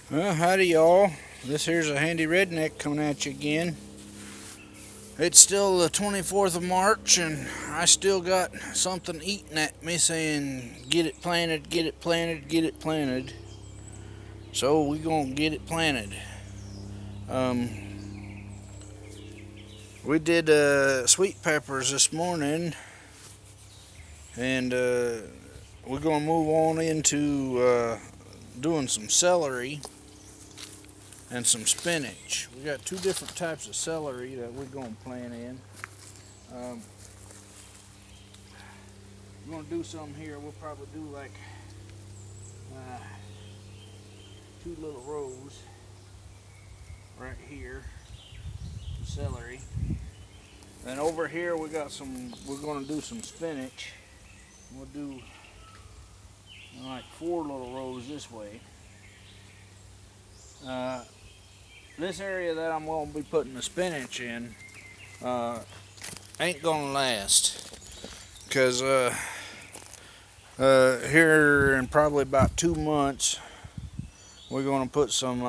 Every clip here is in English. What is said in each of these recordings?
Well, howdy y'all. This here's a handy redneck coming at you again. It's still the 24th of March and I still got something eating at me saying get it planted, get it planted, get it planted. So we gonna get it planted. Um, we did sweet peppers this morning and we're gonna move on into doing some celery and some spinach. We got two different types of celery that we're gonna plant in. Um, we're gonna do some here. We'll probably do like uh, two little rows right here, celery. Then over here we got some. We're gonna do some spinach. We'll do like four little rows this way. Uh, this area that I'm gonna be putting the spinach in uh, ain't gonna last, cause here in probably about 2 months we're gonna put some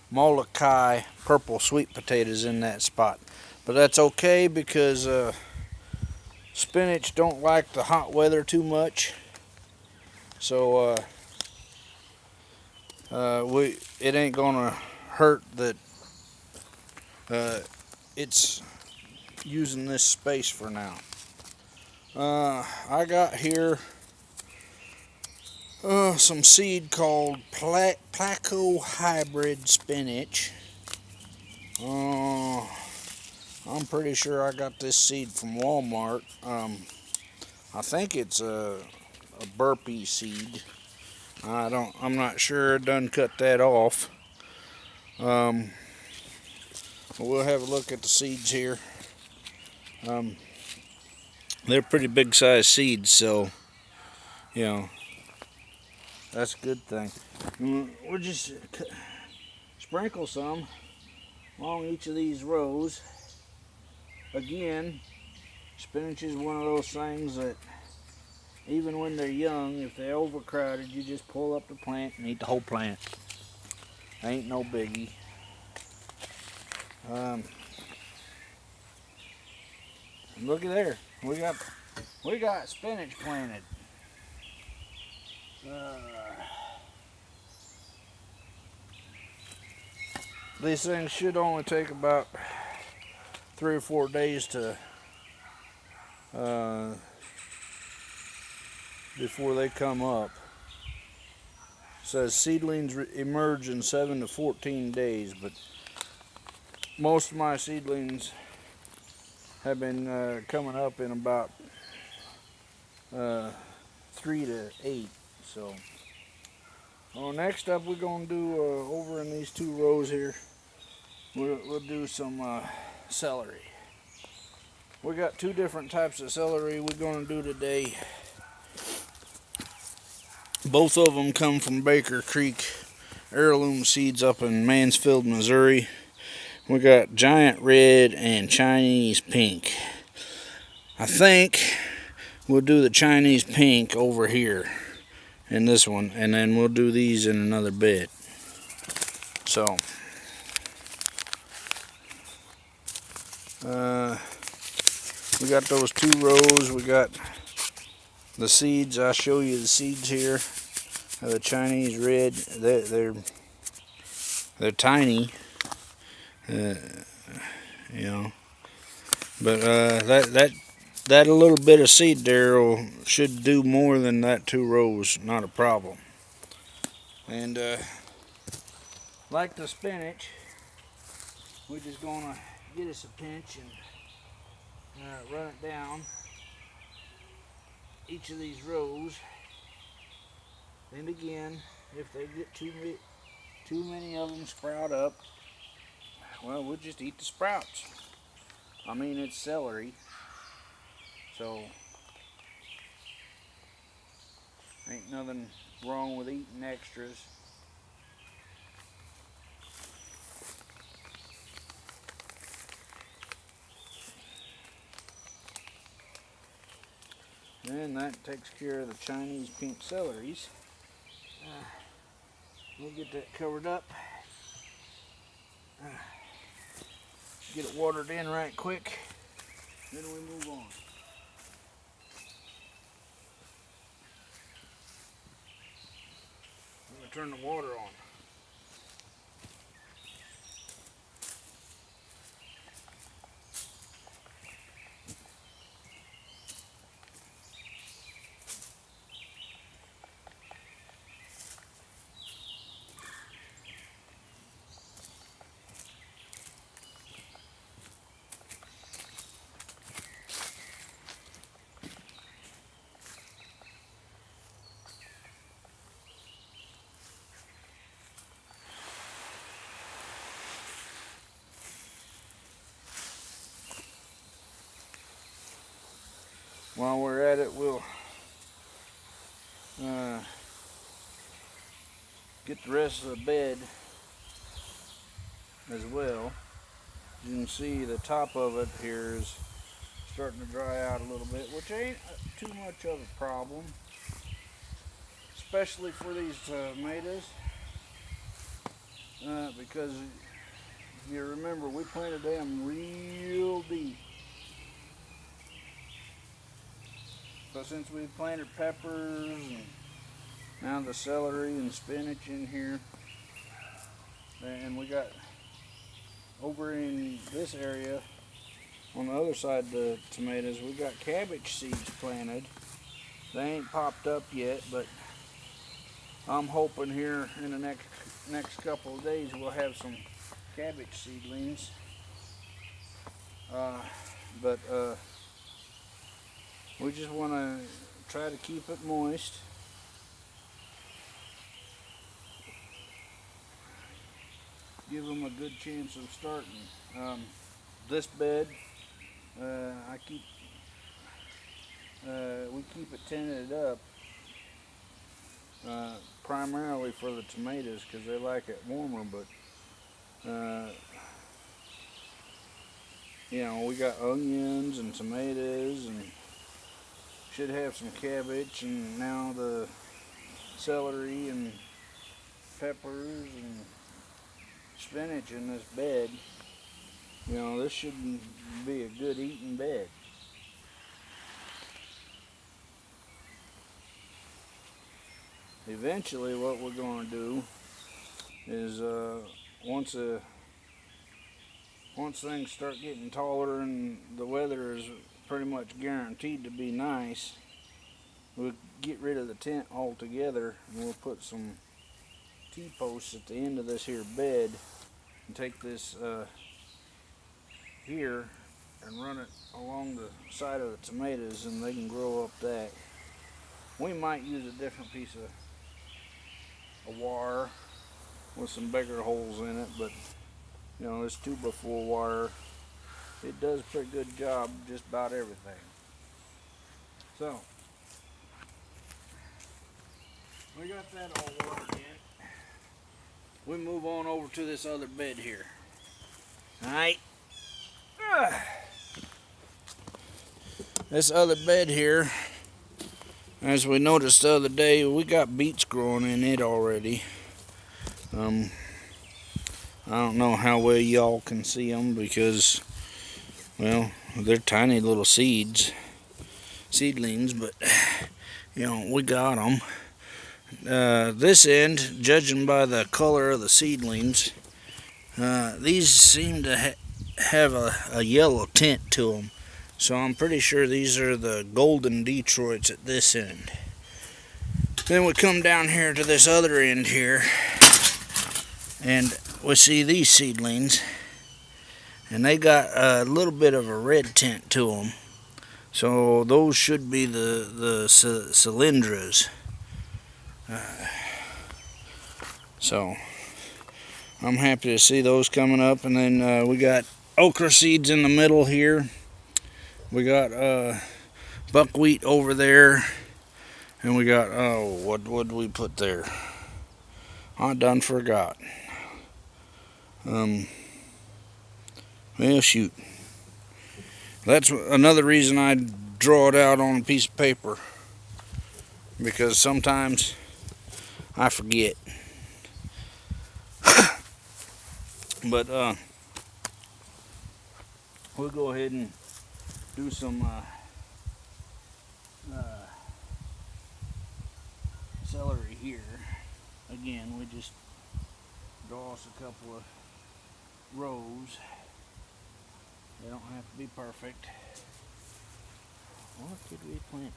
Molokai purple sweet potatoes in that spot. But that's okay because spinach don't like the hot weather too much. So it ain't gonna hurt that it's using this space for now. I got here some seed called Placo Hybrid Spinach. I'm pretty sure I got this seed from Walmart. I think it's a burpee seed. I'm not sure. I done cut that off. We'll have a look at the seeds here. They're pretty big size seeds, so you know that's a good thing. We'll just sprinkle some along each of these rows. Again, spinach is one of those things that even when they're young, if they're overcrowded, you just pull up the plant and eat the whole plant. Ain't no biggie. Looky there, we got spinach planted. These things should only take about 3 or 4 days to before they come up. It says seedlings emerge in 7 to 14 days, but most of my seedlings have been coming up in about 3 to 8. So, next up we're gonna do over in these two rows here. We'll do some celery. We got two different types of celery we're gonna do today. Both of them come from Baker Creek heirloom seeds up in Mansfield, Missouri. We got giant red and Chinese pink. I think we'll do the Chinese pink over here in this one, and then we'll do these in another bed. So we got those two rows. We got the seeds. I'll show you the seeds here. The Chinese red. They're tiny. You know, but that little bit of seed there should do more than that 2 rows. Not a problem. And like the spinach, we're just gonna get us a pinch and run it down each of these rows. And again, if they get too many of them sprout up, well, we'll just eat the sprouts. I mean, it's celery, so ain't nothing wrong with eating extras. And that takes care of the Chinese pink celeries. We'll get that covered up. Get it watered in right quick. Then we move on. I'm going to turn the water on. While we're at it, we'll get the rest of the bed as well. You can see the top of it here is starting to dry out a little bit, which ain't too much of a problem, especially for these tomatoes, because if you remember, we planted them real deep. So since we've planted peppers and now the celery and spinach in here, and we got over in this area on the other side of the tomatoes, we got cabbage seeds planted. They ain't popped up yet, but I'm hoping here in the next couple of days we'll have some cabbage seedlings. We just want to try to keep it moist. Give them a good chance of starting. This bed, we keep it tented up primarily for the tomatoes because they like it warmer, but you know, we got onions and tomatoes and should have some cabbage, and now the celery and peppers and spinach in this bed. You know, this should be a good eating bed. Eventually what we're going to do is once things start getting taller and the weather is pretty much guaranteed to be nice, we'll get rid of the tent altogether and we'll put some T-posts at the end of this here bed and take this here and run it along the side of the tomatoes, and they can grow up that. We might use a different piece of wire with some bigger holes in it, but you know, this 2x4 wire, it does a pretty good job just about everything. So we got that all watered in. We move on over to this other bed here. Alright. This other bed here, as we noticed the other day, we got beets growing in it already. I don't know how well y'all can see them because, well, they're tiny little seedlings, but you know, we got them. This end, judging by the color of the seedlings, these seem to have a yellow tint to them, so I'm pretty sure these are the golden Detroits at this end. Then we come down here to this other end here, and we see these seedlings, and they got a little bit of a red tint to them, so those should be the cylindras. So I'm happy to see those coming up. And then we got okra seeds in the middle here. We got buckwheat over there, and we got, oh, what did we put there? I done forgot. Well, shoot. That's another reason I draw it out on a piece of paper, because sometimes I forget. But we'll go ahead and do some celery here. Again, we just draw us a couple of rows. They don't have to be perfect. What did we plant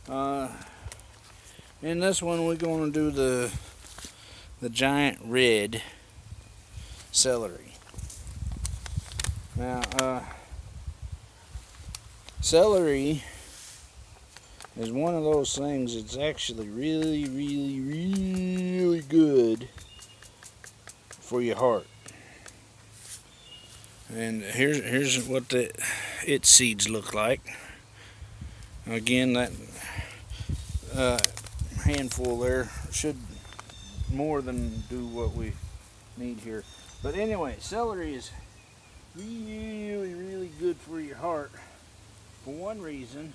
there? In this one, we're going to do the giant red celery. Now, celery is one of those things that's actually really, really, really good for your heart. And here's what its seeds look like. Again, that handful there should more than do what we need here. But anyway, celery is really, really good for your heart. For one reason,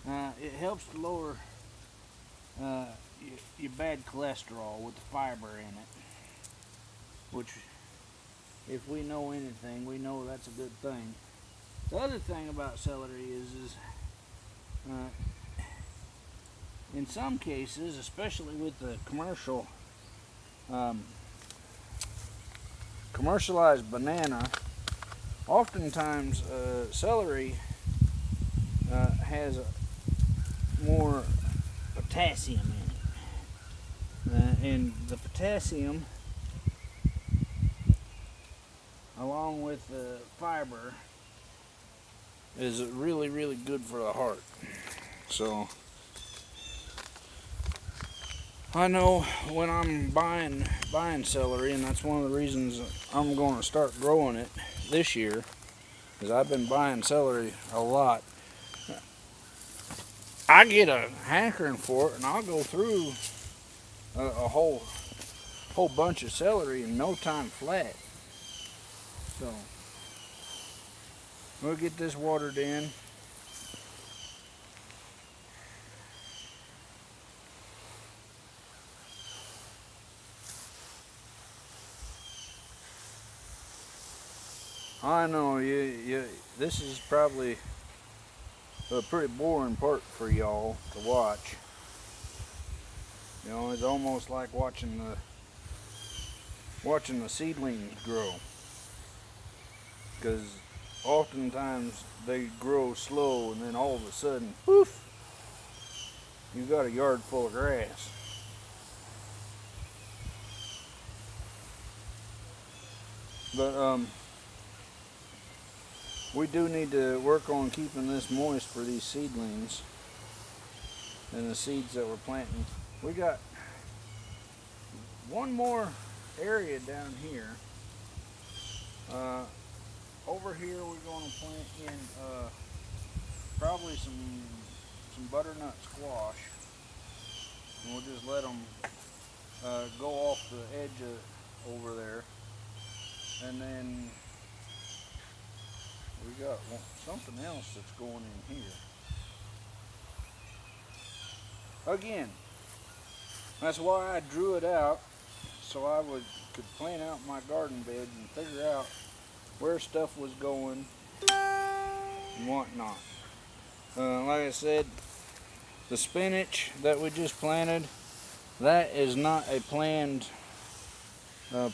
it helps to lower your bad cholesterol with the fiber in it, which, if we know anything, we know that's a good thing. The other thing about celery is in some cases, especially with the commercialized banana, oftentimes celery has more potassium in it, and the potassium, along with the fiber, is really, really good for the heart. So I know when I'm buying celery, and that's one of the reasons I'm going to start growing it this year, because I've been buying celery a lot. I get a hankering for it, and I'll go through a whole bunch of celery in no time flat. So we'll get this watered in. I know this is probably a pretty boring part for y'all to watch. You know, it's almost like watching the seedlings grow, because oftentimes they grow slow, and then all of a sudden, poof, you got a yard full of grass. But we do need to work on keeping this moist for these seedlings and the seeds that we're planting. We got one more area down here. Over here we're going to plant in probably some butternut squash, and we'll just let them go off the edge over there. And then we got something else that's going in here. Again, that's why I drew it out, so I could plan out my garden bed and figure out where stuff was going and whatnot. Like I said, the spinach that we just planted, that is not a planned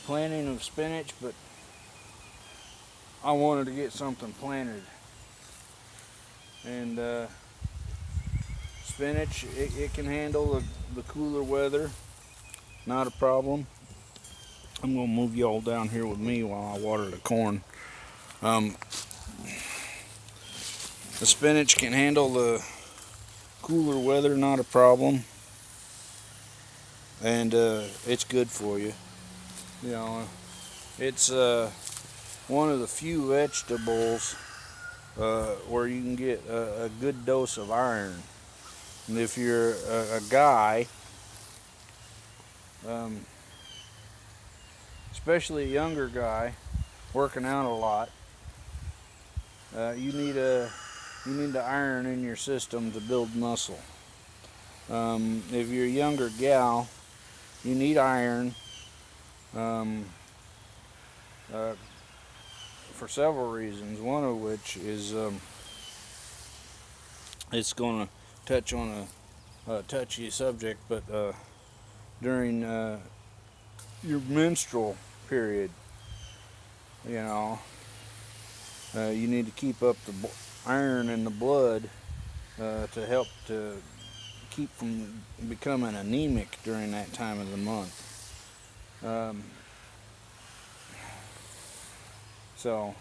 planting of spinach, but I wanted to get something planted. And spinach, it can handle the cooler weather, not a problem. I'm going to move y'all down here with me while I water the corn. The spinach can handle the cooler weather, not a problem. And it's good for you. You know, it's one of the few vegetables where you can get a good dose of iron. And if you're a guy, especially a younger guy working out a lot, you need the iron in your system to build muscle. If you're a younger gal, you need iron for several reasons. One of which is it's going to touch on a touchy subject, but during your menstrual period, you know, you need to keep up the iron in the blood to help to keep from becoming anemic during that time of the month. So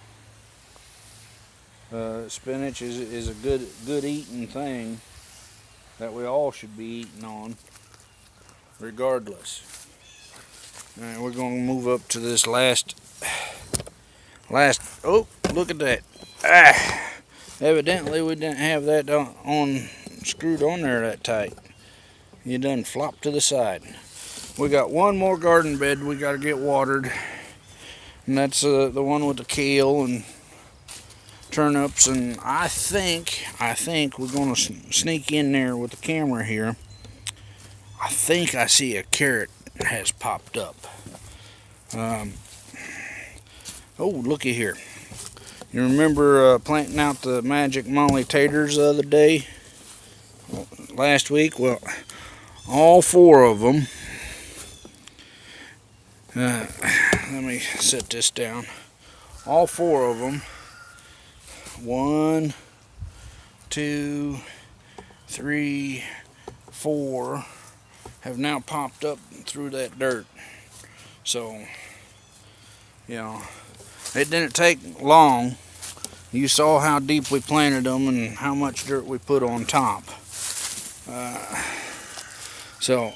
spinach is a good eating thing that we all should be eating on, regardless. All right, we're going to move up to this last. Oh, look at that! Evidently we didn't have that screwed on there that tight. You done flopped to the side. We got one more garden bed we got to get watered, and that's the one with the kale and turnips. And I think we're going to sneak in there with the camera here. I think I see a carrot has popped up. Oh, looky here. You remember planting out the magic molly taters the other day? Last week? Well, all four of them. Let me set this down. All four of them. 1, 2, 3, 4 have now popped up through that dirt. So, you know, it didn't take long. You saw how deep we planted them and how much dirt we put on top. So,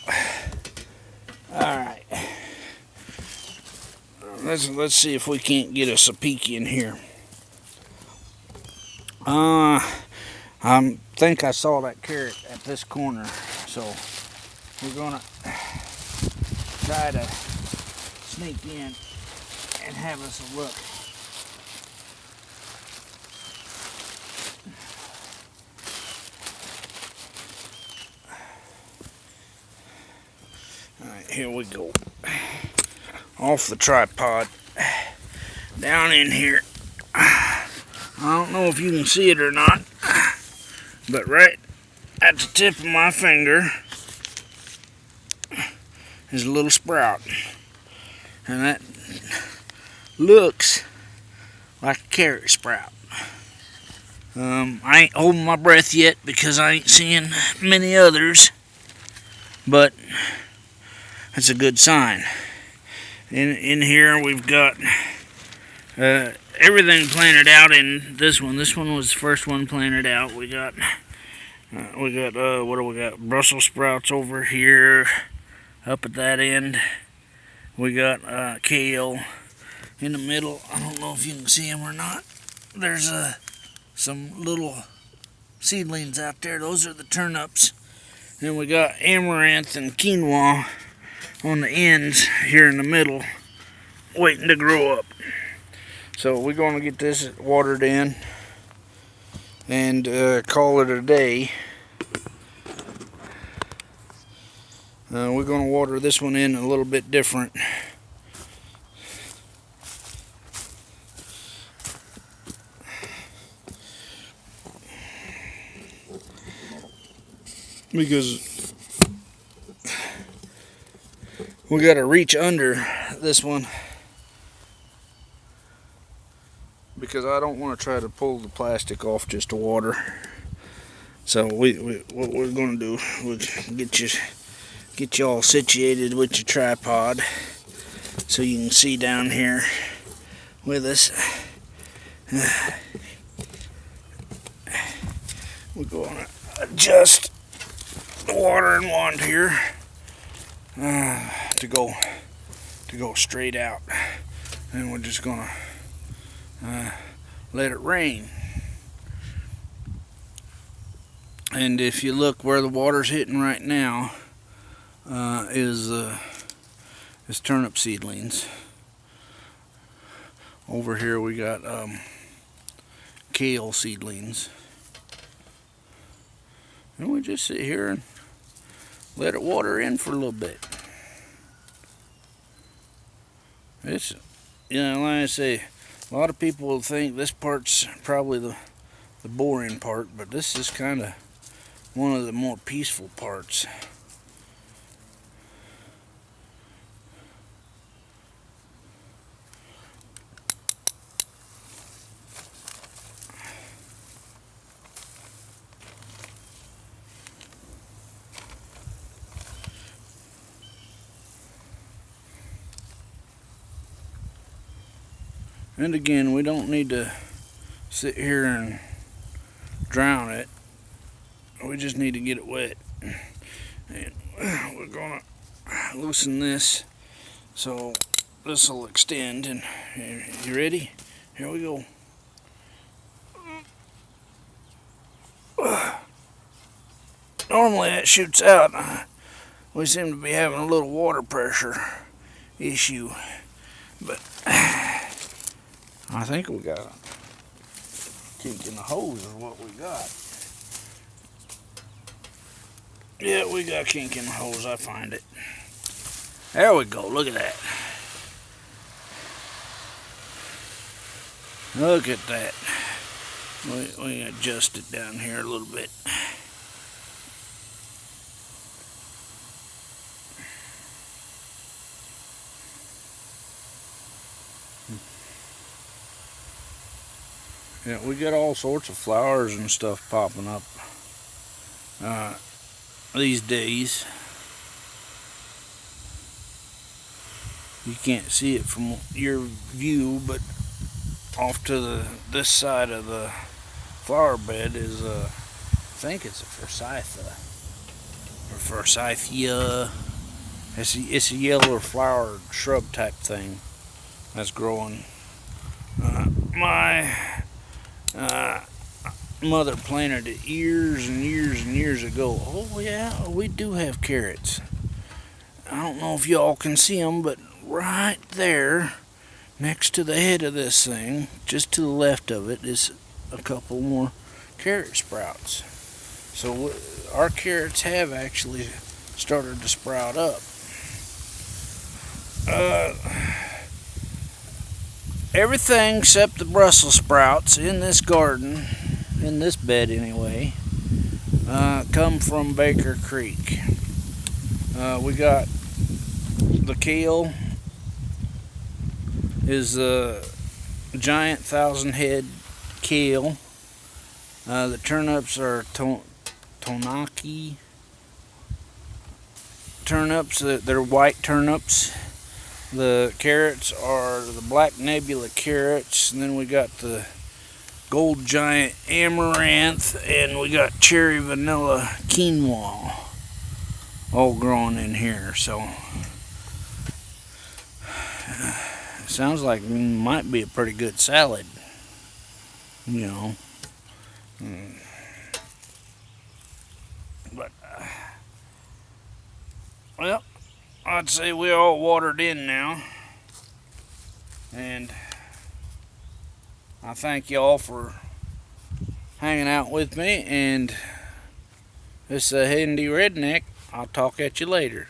all right. Let's see if we can't get us a peek in here. I think I saw that carrot at this corner, so we're gonna try to sneak in and have us a look. Alright, here we go. Off the tripod. Down in here. I don't know if you can see it or not, but right at the tip of my finger is a little sprout. And that looks like a carrot sprout. I ain't holding my breath yet because I ain't seeing many others, but that's a good sign. In here we've got everything planted out in this one. This one was the first one planted out. We got what do we got? Brussels sprouts over here, up at that end. We got kale in the middle. I don't know if you can see them or not. There's some little seedlings out there. Those are the turnips. Then we got amaranth and quinoa on the ends here in the middle, waiting to grow up. So we're going to get this watered in and call it a day. We're going to water this one in a little bit different. Because we got to reach under this one, because I don't want to try to pull the plastic off just to water. So what we're going to do, we'll get you all situated with your tripod so you can see down here with us. We're going to adjust the watering wand here to go straight out, and we're just gonna let it rain. And if you look where the water's hitting right now, is turnip seedlings. Over here we got kale seedlings, and we just sit here and let it water in for a little bit. It's, like I say, a lot of people will think this part's probably the boring part, but this is kind of one of the more peaceful parts. And again, we don't need to sit here and drown it. We just need to get it wet. And we're gonna loosen this so this will extend. And you ready? Here we go. Normally that shoots out. We seem to be having a little water pressure issue, but I think we got a kink in the hose is what we got. Yeah, we got a kink in the hose. I find it. There we go. Look at that. Look at that. We adjust it down here a little bit. Yeah, we got all sorts of flowers and stuff popping up these days. You can't see it from your view, but off to this side of the flower bed is I think it's a forsythia or forsythia. It's a yellow flower shrub type thing that's growing. My mother planted it years and years and years ago. Oh yeah, we do have carrots. I don't know if y'all can see them, but right there next to the head of this thing, just to the left of it, is a couple more carrot sprouts. So our carrots have actually started to sprout up. Everything except the Brussels sprouts in this garden, in this bed anyway, come from Baker Creek. We got the kale is a giant 1,000-head kale. The turnips are Tonaki turnips. They're white turnips. The carrots are the black nebula carrots, and then we got the gold giant amaranth, and we got cherry vanilla quinoa all growing in here. So sounds like it might be a pretty good salad, you know. But well, I'd say we're all watered in now, and I thank y'all for hanging out with me, and this is a Handy Redneck. I'll talk at you later.